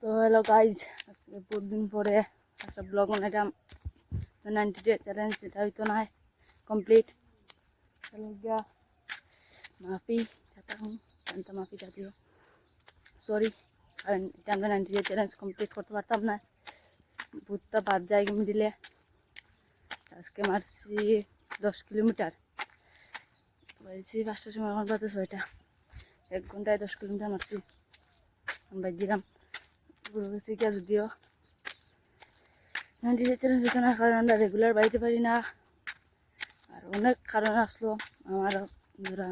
তো hello guys, আজকে বহুত দিন পরে একটা ব্লগ বানাইলাম। 90 ডে চ্যালেঞ্জ, এটা হয়তো না কমপ্লিট। গিয়া মাফি চাহता हूँ, জানতা মাফি চাহती हूँ, সরি। কারণ এটা আমরা 90 ডে চ্যালেঞ্জ কমপ্লিট করতে পারতাম না, ভূতটা বাদ জায়গা দিলে। আজকে মারছি 10 কিলোমিটার, বলছি 5টার সময়, আমার বাজে 6টা। 1 ঘন্টায় 10 কিলোমিটার মারছি। বাইক দিলাম পুরো গেছি গিয়া, যদিও 90 ডে চ্যালেঞ্জ হতো না, কারণ আমরা রেগুলার বাড়িতে পারি না। আর অনেক কারণ আসলো, আমার ধরা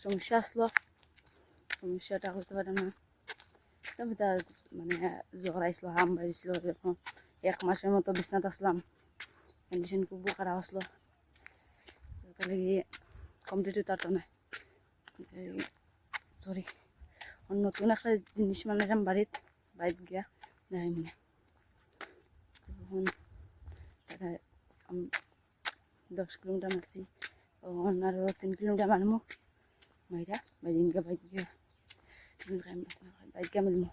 সমস্যা আসলো, সমস্যাটা করতে পারে না। তবে তার মানে জ্বর আসলো, হাম বাড়িছিল, এরকম 1 মাসের মতো বিছনাত আসলাম। কন্ডিশন খুব খারাপ আসলো, তাহলে গিয়ে কমপ্লিট হতে পারতো না। সরি, নতুন একটা জিনিস বানাইলাম বাড়িতে গিয়া যাই মনে। তখন তারা 10 কিলোমিটার মারছি, তখন আরও 3 কিলোমিটার মারমু মাইরা বাইদিনকে বাইক গিয়া মিলমু।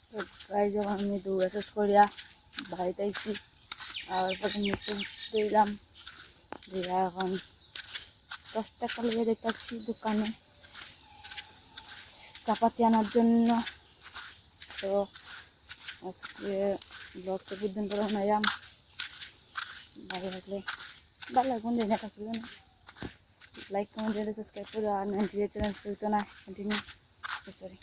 তো প্রায় যখন আমি দৌড়া শেষ করিয়া বাড়িতে আইছি, আর পরে মুখে দিলাম দিয়া এখন 10 টাকা লেগে দেখতেছি দোকানে চাপাতি আনার জন্য। তো আজকে ব্লগটা বুধদিন পরে বানাইলাম। ভালো লাগলে ভালো লাগবে না, থাকবে না, লাইক কমেন্ট সাবস্ক্রাইব করে। আর 90 ডে চ্যালেঞ্জ হইতো না কন্টিনিউ, সরি।